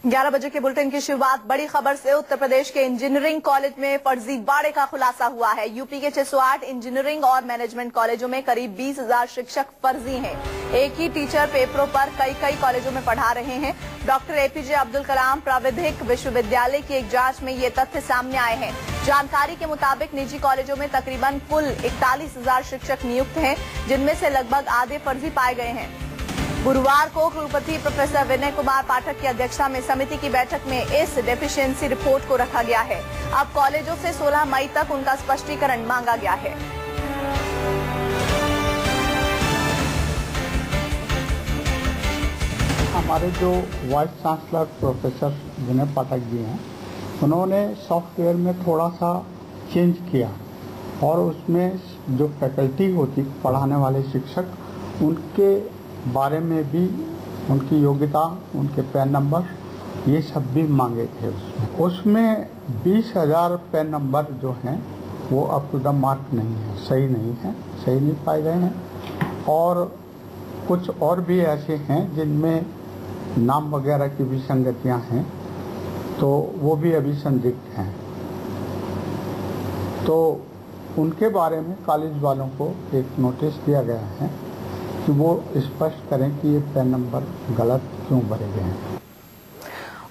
11 बजे के बुलेटिन की शुरुआत बड़ी खबर से। उत्तर प्रदेश के इंजीनियरिंग कॉलेज में फर्जीवाड़े का खुलासा हुआ है। यूपी के 608 इंजीनियरिंग और मैनेजमेंट कॉलेजों में करीब 20,000 शिक्षक फर्जी हैं। एक ही टीचर पेपरों पर कई कॉलेजों में पढ़ा रहे हैं। डॉक्टर एपीजे अब्दुल कलाम प्राविधिक विश्वविद्यालय की एक जांच में ये तथ्य सामने आए हैं। जानकारी के मुताबिक निजी कॉलेजों में तकरीबन कुल 41,000 शिक्षक नियुक्त हैं, जिनमें से लगभग आधे फर्जी पाए गए हैं। गुरुवार को कुलपति प्रोफेसर विनय कुमार पाठक की अध्यक्षता में समिति की बैठक में इस डेफिशिएंसी रिपोर्ट को रखा गया है। अब कॉलेजों से 16 मई तक उनका स्पष्टीकरण मांगा गया है। हमारे जो वाइस चांसलर प्रोफेसर विनय पाठक जी हैं, उन्होंने सॉफ्टवेयर में थोड़ा सा चेंज किया और उसमें जो फैकल्टी होती पढ़ाने वाले शिक्षक, उनके बारे में भी उनकी योग्यता, उनके पैन नंबर, ये सब भी मांगे थे। उसमें 20,000 पैन नंबर जो हैं वो अप टू द मार्क नहीं है, सही नहीं पाए गए हैं। और कुछ और भी ऐसे हैं जिनमें नाम वगैरह की भी संगतियां हैं, तो वो भी अभी संदिग्ध हैं। तो उनके बारे में कॉलेज वालों को एक नोटिस दिया गया है कि वो स्पष्ट करें कि ये पैन नंबर गलत क्यों भरे गए हैं।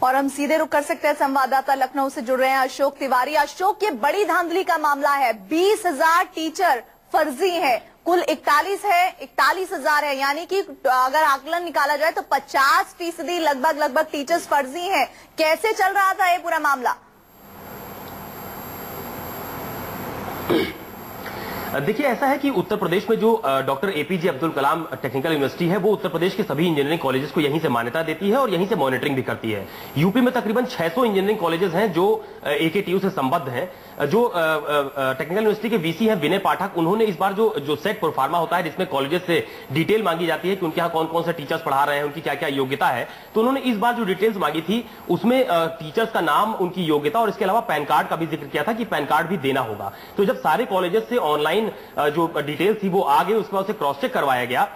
और हम सीधे रुक कर सकते हैं, संवाददाता लखनऊ से जुड़ रहे हैं अशोक तिवारी। अशोक, ये बड़ी धांधली का मामला है। 20,000 टीचर फर्जी हैं, कुल 41,000 है, यानी कि अगर आकलन निकाला जाए तो 50% लगभग टीचर्स फर्जी हैं। कैसे चल रहा था ये पूरा मामला? देखिए, ऐसा है कि उत्तर प्रदेश में जो doctor APJ Abdul Kalam technical university है, वो उत्तर प्रदेश के सभी इंजीनियरिंग कॉलेजेस को यहीं से मान्यता देती है और यहीं से मॉनिटरिंग भी करती है। यूपी में तकरीबन 600 इंजीनियरिंग कॉलेजेस हैं जो एकेटीयू से संबद्ध हैं। जो टेक्निकल यूनिवर्सिटी के वीसी हैं विनय पाठक, उन्होंने इस बार जो सेट प्रोफार्मा होता है, जिसमें कॉलेजेस से डिटेल मांगी जाती है कि उनके यहाँ कौन कौन से टीचर्स पढ़ा रहे हैं, उनकी क्या क्या योग्यता है, तो उन्होंने इस बार जो डिटेल्स मांगी थी उसमें टीचर्स का नाम, उनकी योग्यता और इसके अलावा पैन कार्ड का भी जिक्र किया था कि पैन कार्ड भी देना होगा। तो जब सारे कॉलेजेस से ऑनलाइन जो डिटेल्स थी वो आ गई, उसके बाद उसे क्रॉस चेक करवाया गया,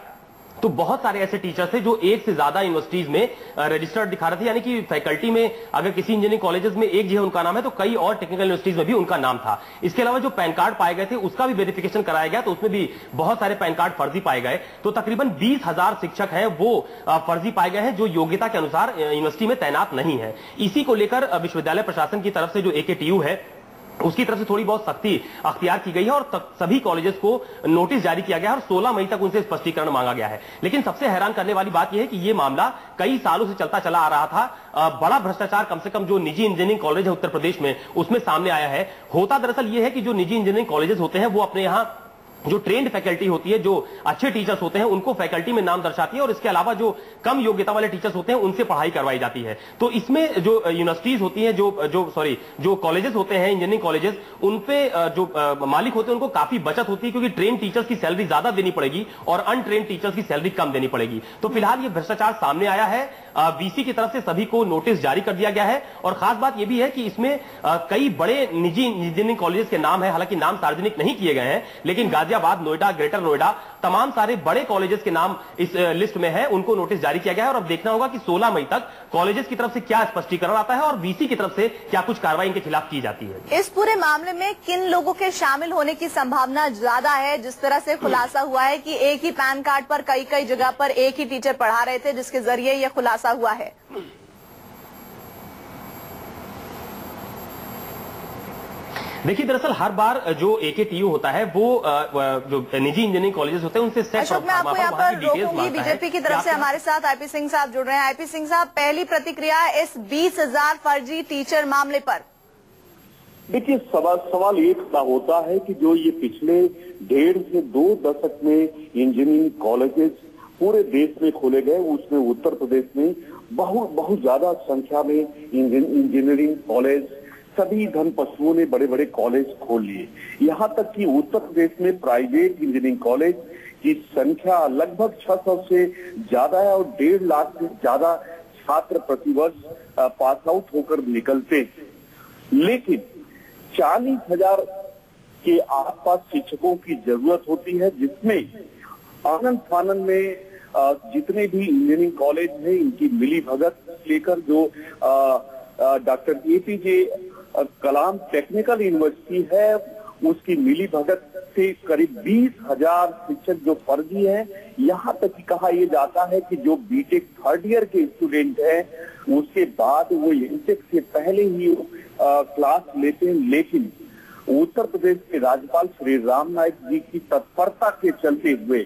तो बहुत सारे ऐसे टीचर्स थे जो एक से ज्यादा यूनिवर्सिटीज में रजिस्टर्ड दिखा रहे थे। यानी कि फैकल्टी में अगर किसी इंजीनियरिंग कॉलेजेस में एक जगह उनका नाम है तो कई और टेक्निकल यूनिवर्सिटीज में भी उनका नाम था। इसके अलावा जो पैन कार्ड पाए गए थे उसका भी वेरिफिकेशन कराया गया, तो उसमें भी बहुत सारे पैन कार्ड फर्जी पाए गए। तो तकरीबन 20,000 शिक्षक हैं वो फर्जी पाए गए हैं, जो योग्यता के अनुसार यूनिवर्सिटी में तैनात नहीं है। इसी को लेकर विश्वविद्यालय प्रशासन की तरफ से जो एकेटीयू है उसकी तरफ से थोड़ी बहुत सख्ती अख्तियार की गई है और सभी कॉलेजेस को नोटिस जारी किया गया है और 16 मई तक उनसे स्पष्टीकरण मांगा गया है। लेकिन सबसे हैरान करने वाली बात यह है कि यह मामला कई सालों से चलता चला आ रहा था। बड़ा भ्रष्टाचार कम से कम जो निजी इंजीनियरिंग कॉलेज है उत्तर प्रदेश में, उसमें सामने आया है। होता दरअसल यह है कि जो निजी इंजीनियरिंग कॉलेजेस होते हैं वो अपने यहां जो ट्रेंड फैकल्टी होती है, जो अच्छे टीचर्स होते हैं, उनको फैकल्टी में नाम दर्शाती है और इसके अलावा जो कम योग्यता वाले टीचर्स होते हैं उनसे पढ़ाई करवाई जाती है। तो इसमें जो यूनिवर्सिटीज होती हैं, जो कॉलेजेस होते हैं इंजीनियरिंग कॉलेजेस, उनपे जो मालिक होते हैं उनको काफी बचत होती है, क्योंकि ट्रेन टीचर्स की सैलरी ज्यादा देनी पड़ेगी और अनट्रेन टीचर्स की सैलरी कम देनी पड़ेगी। तो फिलहाल ये भ्रष्टाचार सामने आया है। वीसी की तरफ से सभी को नोटिस जारी कर दिया गया है और खास बात यह भी है कि इसमें कई बड़े निजी इंजीनियरिंग कॉलेजेस के नाम है, हालांकि नाम सार्वजनिक नहीं किए गए हैं, लेकिन गाजियाबाद, नोएडा, ग्रेटर नोएडा, तमाम सारे बड़े कॉलेजेस के नाम इस लिस्ट में है। उनको नोटिस जारी किया गया है और अब देखना होगा कि 16 मई तक कॉलेजेस की तरफ से क्या स्पष्टीकरण आता है और वीसी की तरफ से क्या कुछ कार्रवाई इनके खिलाफ की जाती है। इस पूरे मामले में किन लोगों के शामिल होने की संभावना ज्यादा है? जिस तरह से खुलासा हुआ है कि एक ही पैन कार्ड पर कई जगह पर एक ही टीचर पढ़ा रहे थे, जिसके जरिए यह खुलासा हुआ है। देखिए, दरअसल हर बार जो एकेटीयू होता है वो जो निजी इंजीनियरिंग कॉलेजेस होते हैं उनसे सेट अशोक, मैं आपको यहाँ पर रोकूंगी। बीजेपी की तरफ से हमारे साथ आईपी सिंह साहब जुड़ रहे हैं। आईपी सिंह साहब, पहली प्रतिक्रिया इस 20,000 फर्जी टीचर मामले पर। देखिए, सवाल ये खड़ा होता है कि जो ये पिछले 1.5 से 2 दशक में इंजीनियरिंग कॉलेजेस पूरे देश में खोले गए, उसमें उत्तर प्रदेश में बहुत ज्यादा संख्या में इंजीनियरिंग कॉलेज, सभी धन पशुओं ने बड़े बड़े कॉलेज खोल लिए। यहाँ तक कि उत्तर प्रदेश में प्राइवेट इंजीनियरिंग कॉलेज की संख्या लगभग 600 से ज्यादा है और 1.5 लाख से ज्यादा छात्र प्रतिवर्ष पास आउट होकर निकलते हैं। लेकिन 40,000 के आसपास शिक्षकों की जरूरत होती है, जिसमें आनंद फानंद में जितने भी इंजीनियरिंग कॉलेज हैं इनकी मिली भगत लेकर जो डॉक्टर एपीजे कलाम टेक्निकल यूनिवर्सिटी है उसकी मिली भगत से करीब 20,000 शिक्षक जो फर्जी हैं, यहाँ तक कि कहा यह जाता है कि जो बीटेक थर्ड ईयर के स्टूडेंट हैं उसके बाद वो एमटेक से पहले ही क्लास लेते हैं, लेकिन उत्तर प्रदेश के राज्यपाल श्री राम नाईक जी की तत्परता के चलते हुए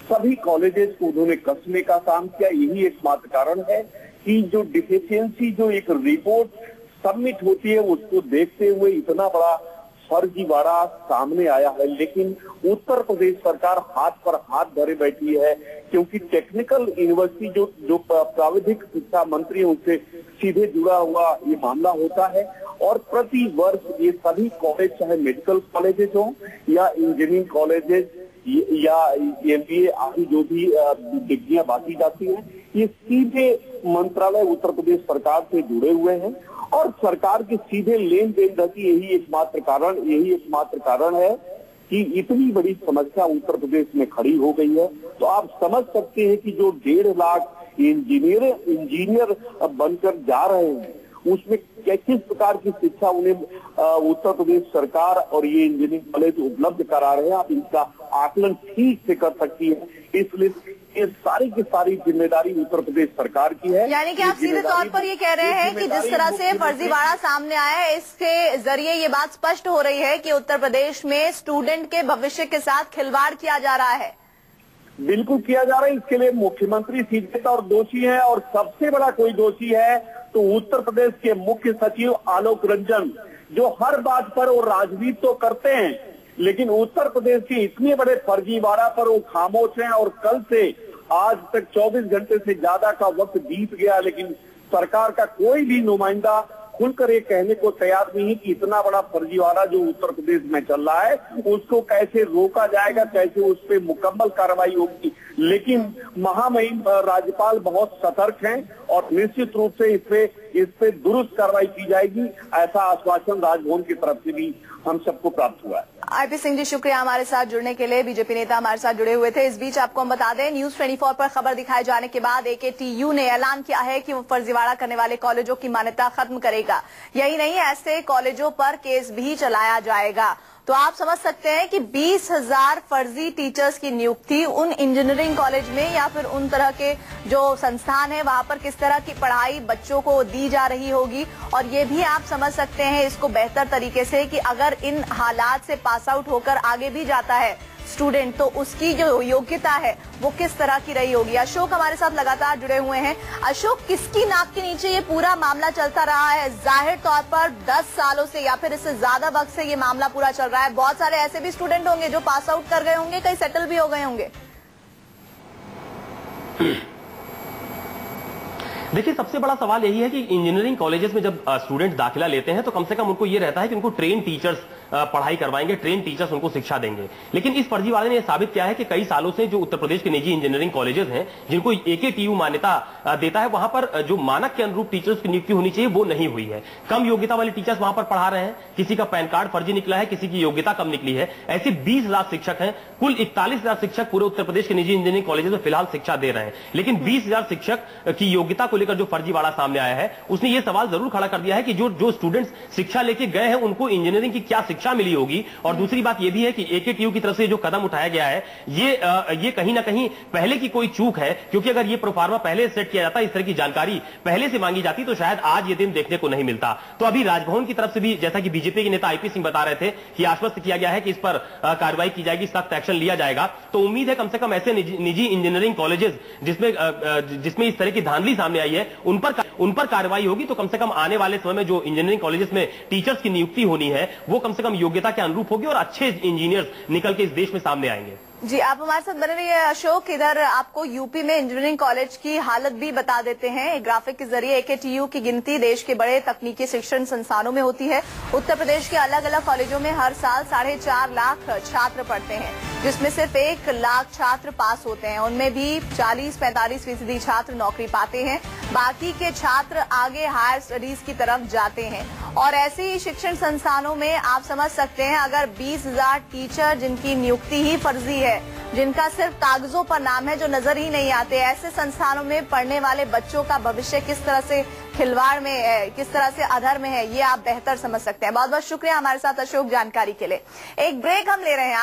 सभी कॉलेजेस को उन्होंने कसने का काम किया। यही एकमात्र कारण है कि जो डिफिशियंसी जो एक रिपोर्ट सबमिट होती है उसको देखते हुए इतना बड़ा फर्जीवाड़ा सामने आया है। लेकिन उत्तर प्रदेश सरकार हाथ पर हाथ धरे बैठी है, क्योंकि टेक्निकल यूनिवर्सिटी जो प्राविधिक शिक्षा मंत्री है उससे सीधे जुड़ा हुआ ये मामला होता है और प्रति वर्ष ये सभी कॉलेज चाहे मेडिकल कॉलेजेस हो या इंजीनियरिंग कॉलेजेस या एमबीए आदि जो भी डिग्रियां बांटी जाती हैं ये सीधे मंत्रालय उत्तर प्रदेश सरकार से जुड़े हुए हैं और सरकार के सीधे लेन देन रहती यही एकमात्र कारण है कि इतनी बड़ी समस्या उत्तर प्रदेश में खड़ी हो गई है। तो आप समझ सकते हैं कि जो 1.5 लाख इंजीनियर बनकर जा रहे हैं उसमें किस प्रकार की शिक्षा उन्हें उत्तर प्रदेश सरकार और ये इंजीनियरिंग कॉलेज उपलब्ध करा रहे हैं, आप इनका आकलन ठीक से कर सकती है। इसलिए ये सारी की सारी जिम्मेदारी उत्तर प्रदेश सरकार की है। यानी कि आप सीधे तौर पर ये कह रहे हैं कि जिस तरह से फर्जीवाड़ा सामने आया है इसके जरिए ये बात स्पष्ट हो रही है कि उत्तर प्रदेश में स्टूडेंट के भविष्य के साथ खिलवाड़ किया जा रहा है। बिल्कुल किया जा रहा है। इसके लिए मुख्यमंत्री सीधे तौर दोषी है और सबसे बड़ा कोई दोषी है तो उत्तर प्रदेश के मुख्य सचिव आलोक रंजन, जो हर बात पर वो राजनीति तो करते हैं लेकिन उत्तर प्रदेश के इतने बड़े फर्जीवाड़ा पर वो खामोश हैं। और कल से आज तक 24 घंटे से ज्यादा का वक्त बीत गया लेकिन सरकार का कोई भी नुमाइंदा खुलकर ये कहने को तैयार नहीं कि इतना बड़ा फर्जीवाड़ा जो उत्तर प्रदेश में चल रहा है उसको कैसे रोका जाएगा, कैसे उस पर मुकम्मल कार्रवाई होगी। लेकिन महामहिम राज्यपाल बहुत सतर्क हैं और निश्चित रूप से इस पे दुरुस्त कार्रवाई की जाएगी, ऐसा आश्वासन राजभवन की तरफ से भी हम सबको प्राप्त हुआ है। आईपी सिंह जी, शुक्रिया हमारे साथ जुड़ने के लिए। बीजेपी नेता हमारे साथ जुड़े हुए थे। इस बीच आपको हम बता दें, न्यूज 24 पर खबर दिखाए जाने के बाद एकेटीयू ने ऐलान किया है कि वो फर्जीवाड़ा करने वाले कॉलेजों की मान्यता खत्म करेगा। यही नहीं, ऐसे कॉलेजों पर केस भी चलाया जाएगा। तो आप समझ सकते हैं कि 20,000 फर्जी टीचर्स की नियुक्ति उन इंजीनियरिंग कॉलेज में या फिर उन तरह के जो संस्थान है वहां पर किस तरह की पढ़ाई बच्चों को दी जा रही होगी। और ये भी आप समझ सकते हैं इसको बेहतर तरीके से कि अगर इन हालात से पास आउट होकर आगे भी जाता है स्टूडेंट तो उसकी जो योग्यता है वो किस तरह की रही होगी। अशोक हमारे साथ लगातार जुड़े हुए हैं। अशोक, किसकी नाक के नीचे ये पूरा मामला चलता रहा है? जाहिर तौर पर 10 सालों से या फिर इससे ज्यादा वक्त से ये मामला पूरा चल रहा है। बहुत सारे ऐसे भी स्टूडेंट होंगे जो पास आउट कर गए होंगे, कई सेटल भी हो गए होंगे। देखिए, सबसे बड़ा सवाल यही है कि इंजीनियरिंग कॉलेजेस में जब स्टूडेंट दाखिला लेते हैं तो कम से कम उनको ये रहता है कि उनको ट्रेन टीचर्स पढ़ाई करवाएंगे, ट्रेन टीचर्स उनको शिक्षा देंगे। लेकिन इस फर्जीवाड़े ने साबित किया है कि कई सालों से जो उत्तर प्रदेश के निजी इंजीनियरिंग कॉलेजेस हैं जिनको एकेटीयू मान्यता देता है, वहां पर जो मानक के अनुरूप टीचर्स की नियुक्ति होनी चाहिए वो नहीं हुई है। कम योग्यता वाले टीचर्स वहां पर पढ़ा रहे हैं, किसी का पैन कार्ड फर्जी निकला है, किसी की योग्यता कम निकली है। ऐसे 20,000 शिक्षक हैं, कुल 41,000 शिक्षक पूरे उत्तर प्रदेश के निजी इंजीनियरिंग कॉलेजेस में फिलहाल शिक्षा दे रहे हैं। लेकिन 20,000 शिक्षक की योग्यता को लेकर जो फर्जीवाड़ा सामने आया है उसने ये सवाल जरूर खड़ा कर दिया है कि जो स्टूडेंट्स शिक्षा लेके गए हैं उनको इंजीनियरिंग की क्या शिक्षा मिली होगी। और दूसरी बात यह भी है कि एकेटीयू की तरफ से जो कदम उठाया गया है ये कहीं ना कहीं पहले की कोई चूक है, क्योंकि अगर ये प्रोफार्मा पहले सेट किया जाता, इस तरह की जानकारी पहले से मांगी जाती तो शायद आज ये दिन देखने को नहीं मिलता। तो अभी राजभवन की तरफ से भी, जैसा कि बीजेपी के नेता आईपी सिंह बता रहे थे, कि आश्वस्त किया गया है कि इस पर कार्रवाई की जाएगी, सख्त एक्शन लिया जाएगा। तो उम्मीद है कम से कम ऐसे निजी इंजीनियरिंग कॉलेजेस जिसमें इस तरह की धांधली सामने आई है उन पर कार्रवाई होगी। तो कम से कम आने वाले समय में जो इंजीनियरिंग कॉलेजेस में टीचर्स की नियुक्ति होनी है वो कम से कम योग्यता के अनुरूप होगी और अच्छे इंजीनियर्स निकल के इस देश में सामने आएंगे। जी, आप हमारे साथ बने रहिए अशोक। इधर आपको यूपी में इंजीनियरिंग कॉलेज की हालत भी बता देते हैं एक ग्राफिक के जरिए। एकेटीयू की गिनती देश के बड़े तकनीकी शिक्षण संस्थानों में होती है। उत्तर प्रदेश के अलग अलग कॉलेजों में हर साल 4.5 लाख छात्र पढ़ते हैं, जिसमें सिर्फ 1 लाख छात्र पास होते हैं। उनमें भी 40-45% छात्र नौकरी पाते हैं, बाकी के छात्र आगे हायर स्टडीज की तरफ जाते हैं। और ऐसे ही शिक्षण संस्थानों में आप समझ सकते हैं अगर 20,000 टीचर जिनकी नियुक्ति ही फर्जी है जिनका सिर्फ कागजों पर नाम है, जो नजर ही नहीं आते। ऐसे संस्थानों में पढ़ने वाले बच्चों का भविष्य किस तरह से खिलवाड़ में है, किस तरह से अधर में है, ये आप बेहतर समझ सकते हैं। बहुत बहुत शुक्रिया हमारे साथ अशोक जानकारी के लिए। एक ब्रेक हम ले रहे हैं।